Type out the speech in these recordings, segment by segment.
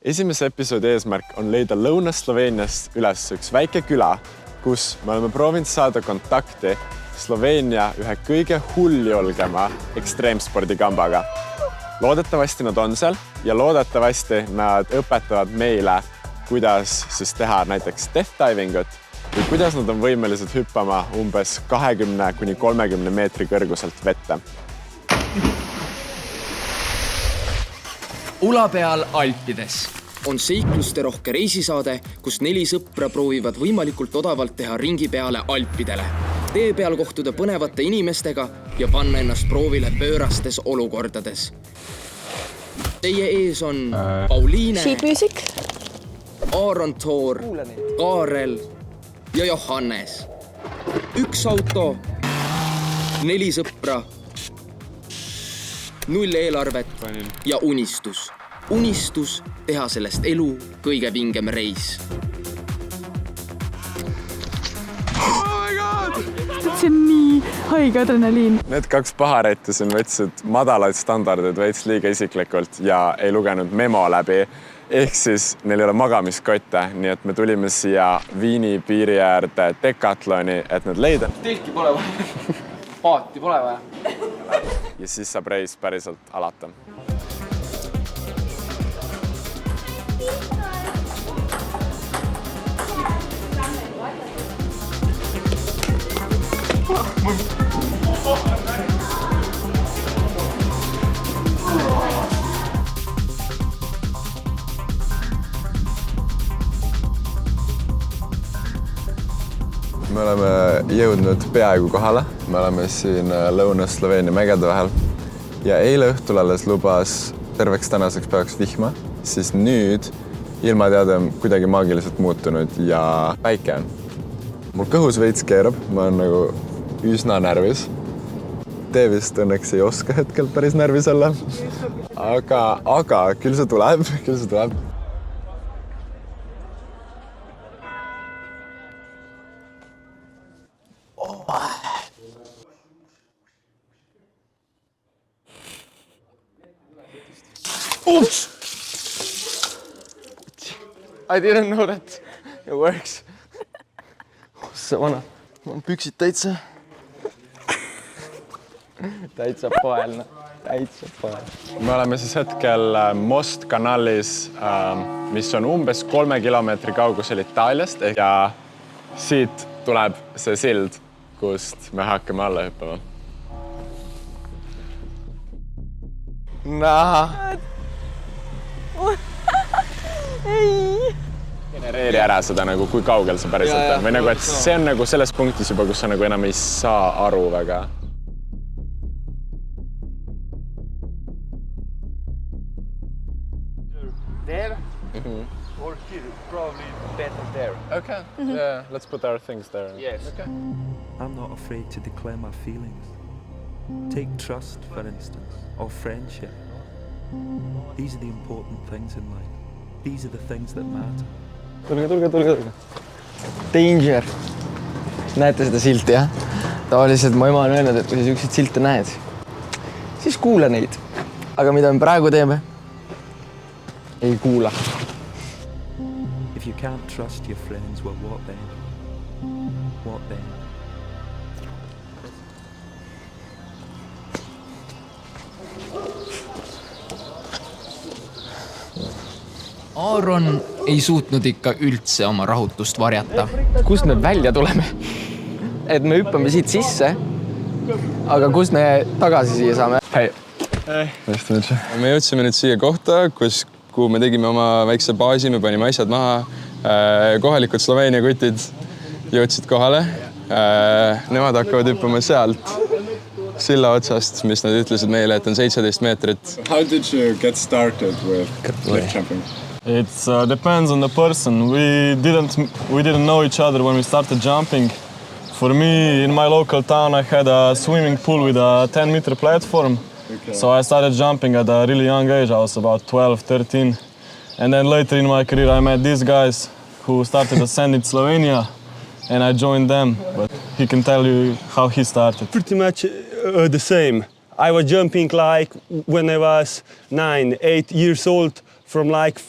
Esimese episoodi eesmärk on leida Lõuna-Sloveeniast üles üks väike küla, kus me oleme proovinud saada kontakti Sloveenia ühe kõige hulljulgema ekstreemspordikambaga. Loodetavasti nad on seal ja loodetavasti nad õpetavad meile, kuidas siis teha näiteks death divingut või kuidas nad on võimelised hüppama umbes 20–30 meetri kõrguselt vette. Ula peal Alpides on seiklusterohke reisisaade, kus 4 sõpra proovivad võimalikult odavalt teha ringi peale Alpidele. Tee peal kohtuda põnevate inimestega ja panna ennast proovile pöörastes olukordades. Teie ees on Pauliine, Aaron Toor, Kaarel ja Johannes. 1 auto, 4 sõpra, 0 eelarvet ja unistus. Unistus teha sellest elu kõige vingem reis. Oh my god! See on nii haige adrenaliin. Need 2 paharetti siin võtsid madalaid standardid veits liiga isiklikult ja ei lugenud memo läbi. Ehk siis neil ei ole magamiskotte, nii et me tulime siia Viini piiri äärde Decathloni, et need leida. Telki pole vaja. Paati pole vaja. Ja siis saab reis päriselt alata. Me oleme jõudnud peaaegu kohale. Me oleme siin Lõuna-Sloveenia mägede vahel. Ja eile õhtul alles lubas terveks tänaseks päevaks vihma, siis nüüd ilmateade on kuidagi maagiliselt muutunud ja päike on. Mul kõhus veits keerab, ma olen nagu üsna närvis. Te vist õnneks ei oska hetkel päris närvis olla. Aga küll see tuleb, Oops! I didn't know that it works. See vana, mul on püksid täitsa paelna. Me oleme siis hetkel Most kanalis, mis on umbes 3 kilomeetri kaugusel Itaaliast ja siit tuleb see sild, kust me hakkame alla hüppama. Genereeri ära seda, nagu, kui kaugel see päriselt on. Või nagu, et see on nagu selles punktis juba, kus sa nagu enam ei saa aru väga. There? Or here? Probably better there. Okay, yeah, let's put our things there. Yes. Okay. I'm not afraid to declare my feelings. Take trust, for instance, or friendship. These are the important things in life. These are the things that matter. Tulge. Danger. Näete seda silti, jah? Tavaliselt mu ema on öelnud, et kui sa selliseid silte näed, siis kuula neid. Aga mida me praegu teeme? Ei kuula. If you can't trust your friends, well, what then? What then? Aaron ei suutnud ikka üldse oma rahutust varjata. Kust me välja tuleme? Et me hüppame siit sisse, aga kust me tagasi siia saame? Hei. Me jõudsime nüüd siia kohta, kuhu me tegime oma väikse baasi, me panime asjad maha. Kohalikud Sloveenia kutid jõudsid kohale. Nemad hakkavad hüppama sealt silla otsast, mis nad ütlesid meile, et on 17 meetrit. How did you get started with cliff jumping? It depends on the person. We didn't know each other when we started jumping. For me, in my local town, I had a swimming pool with a 10-meter platform. Okay. So I started jumping at a really young age. I was about 12, 13. And then later in my career, I met these guys who started ascending Slovenia, and I joined them. But he can tell you how he started. Pretty much the same. I was jumping like when I was 9, 8 years old, from like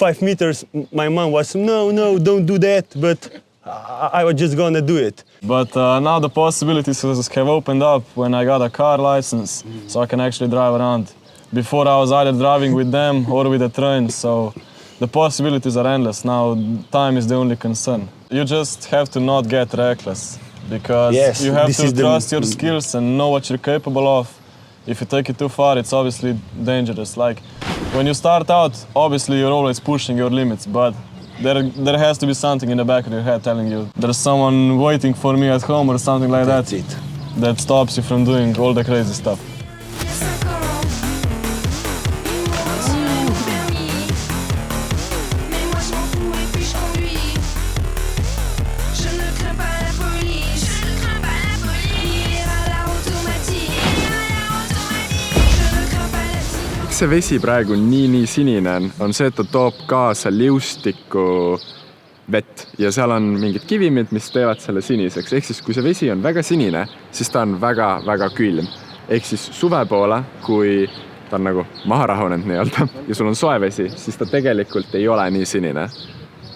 5 meters, my mom was, no, don't do that, but I was just gonna do it. But now the possibilities have opened up when I got a car license, so I can actually drive around. Before I was either driving with them or with a train, so the possibilities are endless. Now time is the only concern. You just have to not get reckless, because you have to trust your skills and know what you're capable of. If you take it too far, it's obviously dangerous. Like when you start out, obviously you're always pushing your limits, but there has to be something in the back of your head telling you there's someone waiting for me at home or something like that. That's it. That stops you from doing all the crazy stuff. See vesi praegu nii sinine on see, et ta toob kaasa liustikku vett ja seal on mingid kivimid, mis teevad selle siniseks. Ehk siis, kui see vesi on väga sinine, siis ta on väga külm. Ehk siis suve poole, kui ta on nagu maha rahunenud nii-öelda ja sul on soe vesi, siis ta tegelikult ei ole nii sinine.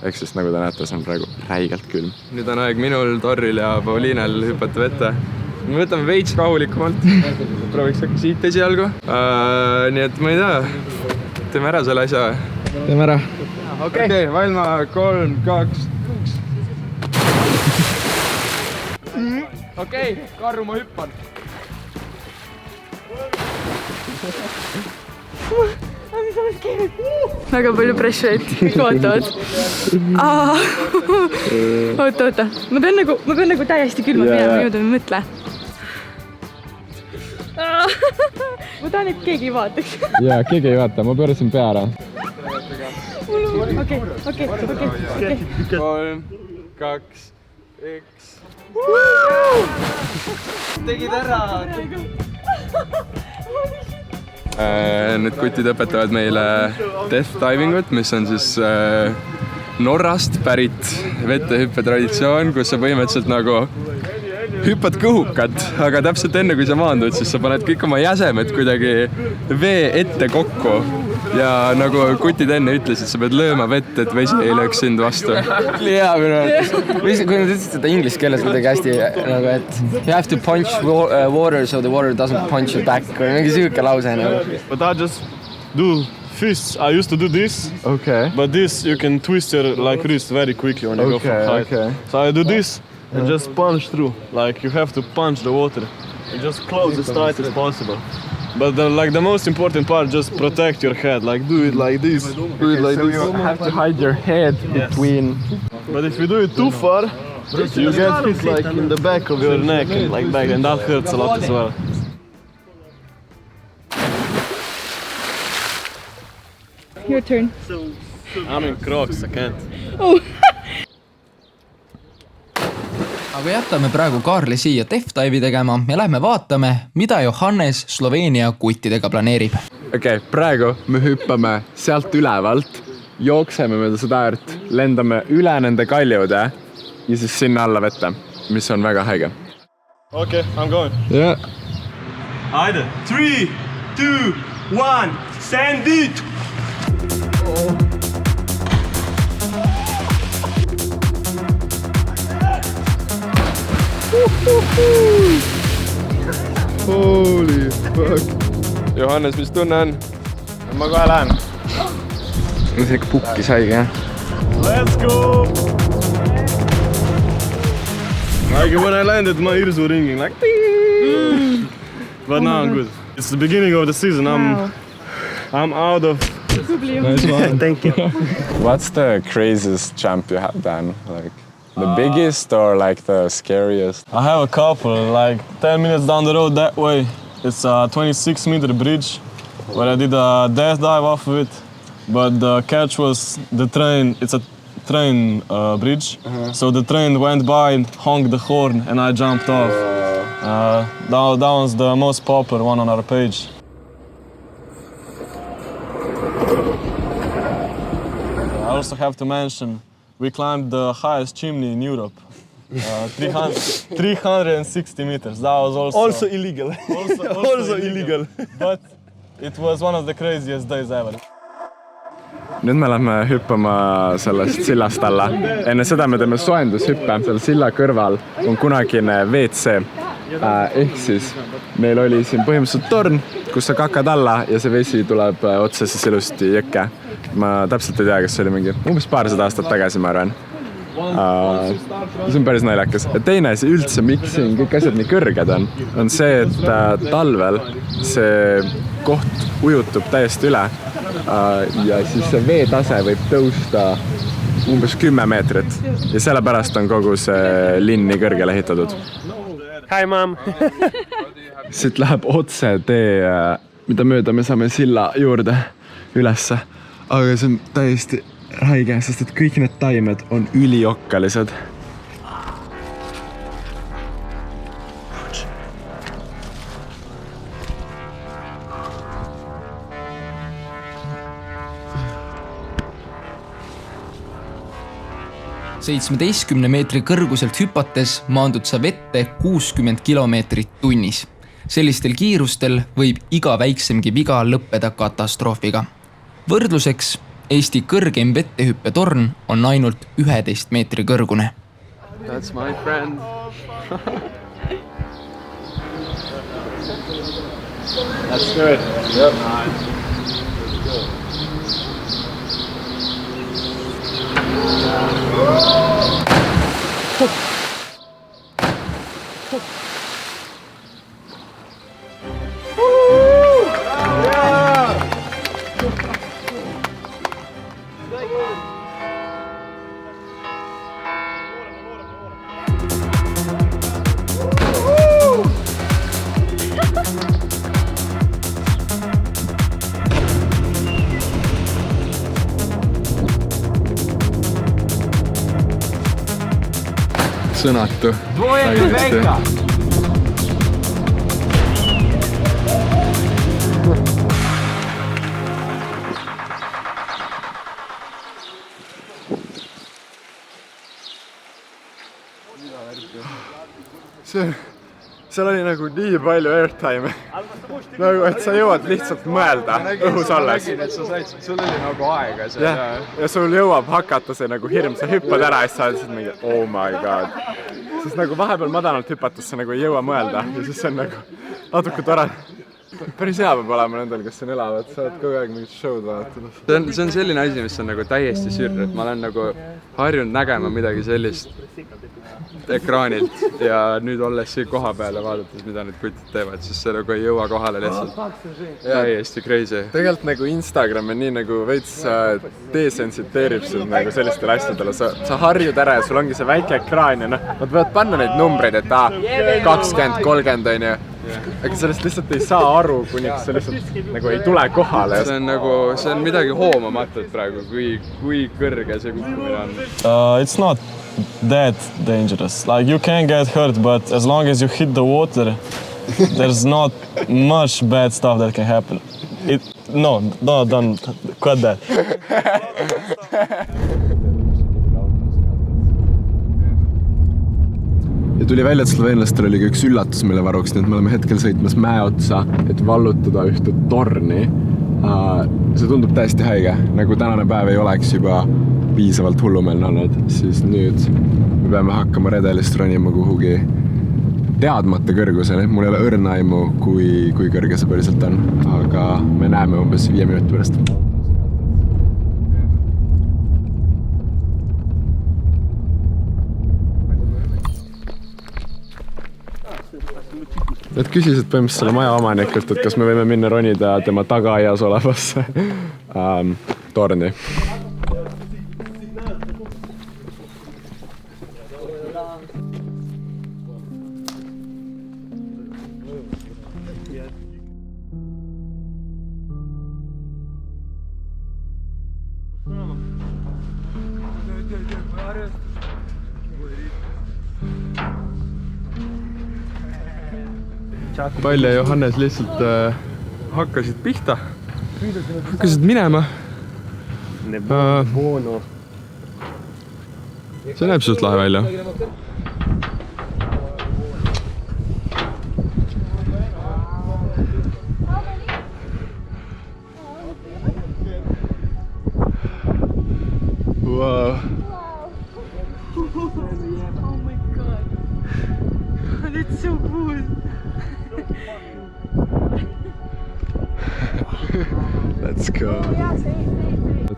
Ehk siis, nagu te näete, see on praegu räigelt külm. Nüüd on aeg minul, Torril ja Pauliinel hüpata vette. Me võtame veits rahulikumalt, prooviks äkki siit esialgu. Nii et ma ei tea, teeme ära selle asja. Teeme ära. Okei, valma 3, 2, 1. Okei, Karru, ma hüppan. Väga palju pressureid, kõik vaatavad. Oota. Ma pean nagu täiesti külma minema, niimoodi ma mõtle. Ma tahan, et keegi ei vaataks. Jaa, keegi ei vaata, ma pöörasin pea ära. Okei. 3, 2, 1. Tegid ära! Need kutid õpetavad meile death divingut, mis on siis Norrast pärit vettehüppe traditsioon, kus sa põhimõtteliselt nagu hüppad kõhukat, aga täpselt enne, kui sa maandud, siis sa paned kõik oma jäsemed kuidagi vee ette kokku. Ja nagu kutid enne ütlesid, sa pead lööma vett, et vesi ei lööks sind vastu. Jaa, minu arvates. Kui nad ütlesid seda inglise keeles kuidagi hästi, nagu et you have to punch water so the water doesn't punch you back. Või mingi siuke lause. But I just do fists. I used to do this. Okay. But this, you can twist your wrist very quickly when you go from height. Okay. So I do this and just punch through. Like you have to punch the water. You just close as tight as possible. But the most important part, just protect your head. Like do it like this. Do it like this. You have to hide your head between. But if you do it too far, you get hit like in the back of your neck and like back, and that hurts a lot as well. Your turn. I'm in Crocs, I can't. Oh. Aga jätame praegu Kaarli siia death dive'i tegema ja lähme vaatame, mida Johannes Sloveenia kuttidega planeerib. Okei, praegu me hüppame sealt ülevalt, jookseme mööda seda äärt, lendame üle nende kaljude ja siis sinna alla vette, mis on väga häige. Okay, I'm going. Yeah. Aide, 3, 2, 1, send it! Holy fuck. Johannes, mis tunne on? Ma kohe lähen. See ikka pukkis haige, jah? Let's go! Like when I landed, my ears were ringing like But now I'm good. It's the beginning of the season. I'm out of... Nice one. Thank you. What's the craziest jump you have done? Like the biggest or like the scariest? I have a couple, like 10 minutes down the road that way. It's a 26-meter bridge where I did a death dive off of it. But the catch was the train, it's a train bridge. So the train went by and honked the horn and I jumped off. That was the most popular one on our page. I also have to mention, we climbed the highest chimney in Europe. 360 meters. That was Also illegal. Also illegal. But it was one of the craziest days ever. nüüd me lähme hüppama sellest sillast alla. Enne seda me teeme soendushüppe. Seal silla kõrval on kunagine WC. Ehk siis meil oli siin põhimõtteliselt torn, kus sa kakad alla ja see vesi tuleb otse siis ilusti jõkke. Ma täpselt ei tea, kas see oli mingi umbes paarsada aastat tagasi, ma arvan. See on päris naljakas. Ja teine asi üldse, miks siin kõik asjad nii kõrged on see, et talvel see koht ujutub täiesti üle ja siis see veetase võib tõusta umbes 10 meetrit ja sellepärast on kogu see linn nii kõrgele ehitatud. Hi, mom! Siit läheb otse tee, mida mööda me saame silla juurde ülesse, aga see on täiesti räige, sest et kõik need taimed on üliokkalised. –17 meetri kõrguselt hüpates maandud sa vette 60 kilomeetrit tunnis. Sellistel kiirustel võib iga väiksemgi viga lõppeda katastroofiga. Võrdluseks Eesti kõrgeim vettehüppetorn on ainult 11 meetri kõrgune. That's my friend. That's good. Yep. Sõnatu. Seal oli nagu nii palju airtime, nagu et sa jõuad lihtsalt mõelda õhus alles. Sul oli nagu aega seda. Ja sul jõuab hakata see nagu hirm, sa hüppad ära ja sa oled mingi oh my god. Siis nagu vahepeal madalalt hüpates sa nagu ei jõua mõelda ja siis see on nagu natuke tore. Päris hea peab olema nendel, kes siin elavad, sa oled kogu aeg mingit show'd vaadatud. See on selline asi, mis on nagu täiesti sürr, et ma olen nagu harjunud nägema midagi sellist ekraanilt ja nüüd olles siin koha peal ja vaadates, mida need kutid teevad, siis see nagu ei jõua kohale lihtsalt. Täiesti crazy. Tegelikult nagu Instagram on nii nagu veits desensiteerib sind nagu sellistele asjadele. Sa harjud ära ja sul ongi see väike ekraan ja noh, nad võivad panna neid numbreid, et 20, 30 on ju. Aga sellest lihtsalt ei saa aru, kuniks see lihtsalt nagu ei tule kohale. See on midagi hoomamatut praegu, kui kõrge see kukkumine on. It's not that dangerous. Like you can get hurt, but as long as you hit the water, there's not much bad stuff that can happen. No, don't cut that. Ja tuli välja, et sloveenlastel oli üks üllatus meile varuks, nii et me oleme hetkel sõitmas mäe otsa, et vallutada ühte torni. See tundub täiesti haige, nagu tänane päev ei oleks juba piisavalt hullumeelne olnud, siis nüüd me peame hakkama redelist ronima kuhugi teadmata kõrguseni. Mul ei ole õrna aimu, kui kõrge see päriselt on, aga me näeme umbes 5 minuti pärast. Nad küsisid põhimõtteliselt selle maja omanikult, et kas me võime minna ronida tema tagaaias olevasse torni. Palja ja Johannes lihtsalt hakkasid pihta, hakkasid minema. See näeb suht lahe välja. Wow. Oh my god. That's so cool. Let's go.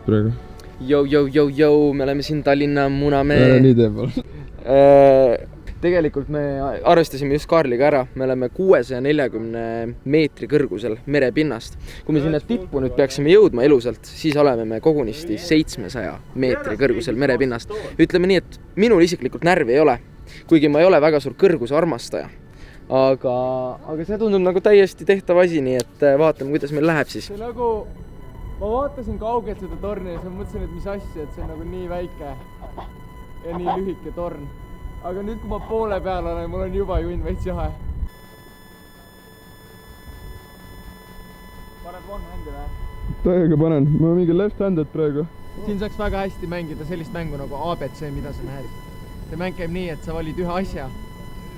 praegu. Jou, me oleme siin Tallinna Munamäe. Nii teeb ol. Tegelikult me arvestasime just Kaarliga ära, me oleme 640 meetri kõrgusel merepinnast. Kui me sinna tippu nüüd peaksime jõudma elusalt, siis oleme me kogunisti 700 meetri kõrgusel merepinnast. Ütleme nii, et minul isiklikult närvi ei ole, kuigi ma ei ole väga suur kõrguse armastaja. Aga see tundub nagu täiesti tehtav asi, nii et vaatame, kuidas meil läheb siis. See nagu, ma vaatasin kaugelt seda torni ja mõtlesin, et mis asja, et see on nagu nii väike ja nii lühike torn. Aga nüüd, kui ma poole peal olen, mul on juba junn veits jahe. Paned one-handi või? Täiega panen, ma olen mingi left-handed praegu. Siin saaks väga hästi mängida sellist mängu nagu ABC, mida sa näed. See mäng käib nii, et sa valid ühe asja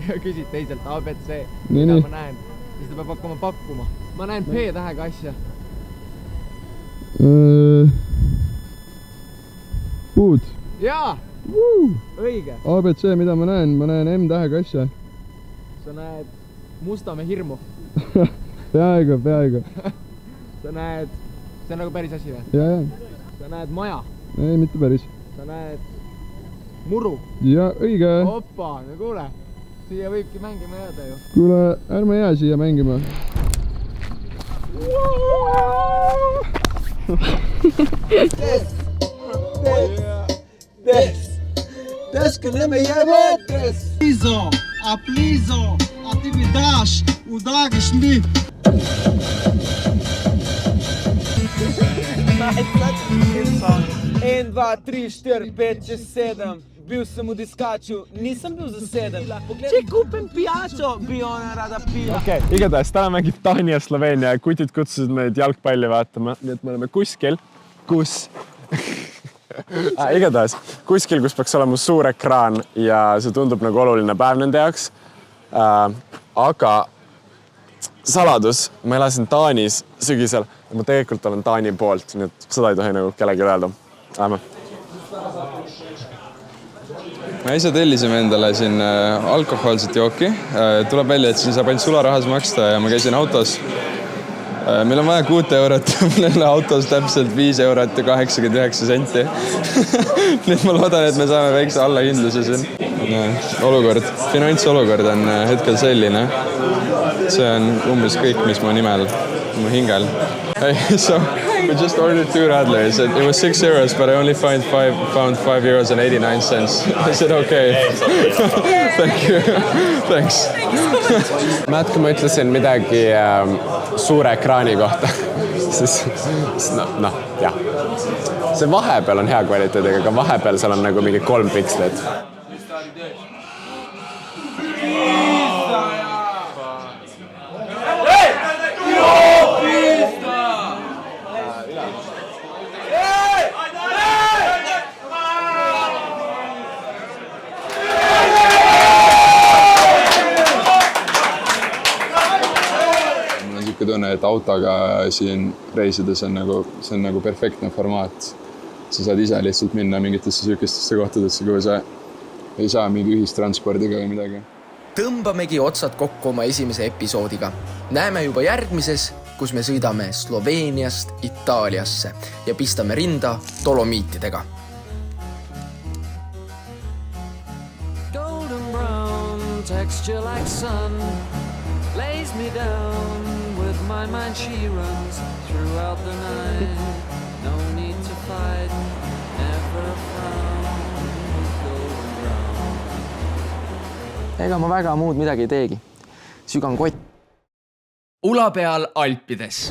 ja küsid teiselt ABC, mida ma näen. Siis ta peab hakkama pakkuma. Ma näen P-tähega asja. Puud. Jaa! Õige. ABC, mida ma näen M-tähega asja. Sa näed Mustamäe hirmu. Peaaegu. Sa näed, see on nagu päris asi või? Ja. Sa näed maja. Ei, mitte päris. Sa näed muru. Ja, õige. Hoppa, no kuule, siia võibki mängima jääda ju. Kuule, ärme jää siia mängima. Descă ne me jebetes! Aplizo, a ti mi daš, udagaš mi! En, dva, tri, štir, pet, šest, sedem. Bil sem v diskaču, nisem bil zaseden. Če kupim pijačo, bi ona rada pila. Okei, igatahes täna mängib Taani ja Sloveenia ja kutid kutsusid meid jalgpalli vaatama, nii et me oleme kuskil, kus kus peaks olema suur ekraan ja see tundub nagu oluline päev nende jaoks. Aga saladus, ma elasin Taanis sügisel ja ma tegelikult olen Taani poolt, nii et seda ei tohi nagu kellegi öelda. Lähme. Me ise tellisime endale siin alkohoolset jooki. Tuleb välja, et siin saab ainult sularahas maksta ja ma käisin autos. Meil on vaja 6 eurot, meil autos täpselt 5 eurot ja 89 senti. Nii et ma loodan, et me saame väikse allahindluse siin. Finantsolukord on hetkel selline. See on umbes kõik, mis mu nimel, mu hingel. Hey, so we just ordered 2 Radlers. It was 6 euros, but I only found 5 euros and 89 cents. Is it okay? Thank you. Thanks. Mäed, kui ma ütlesin midagi suure ekraani kohta, siis jah. See vahepeal on hea kvaliteediga, aga vahepeal seal on nagu mingi 3 pikslit. Tunne, et autoga siin reisides on nagu perfektne formaat. Sa saad ise lihtsalt minna mingitesse sükestesse kohtadesse, kui sa ei saa mingi ühistranspordiga või midagi. Tõmbamegi otsad kokku oma esimese episoodiga. Näeme juba järgmises, kus me sõidame Sloveeniast Itaaliasse ja pistame rinda Dolomiitidega. Golden brown texture like sun lays me down. With my mind she runs throughout the night. No need to fight, never a frown. Golden brown. Ega ma väga muud midagi ei teegi. Sügan kott. Ula peal Alpides.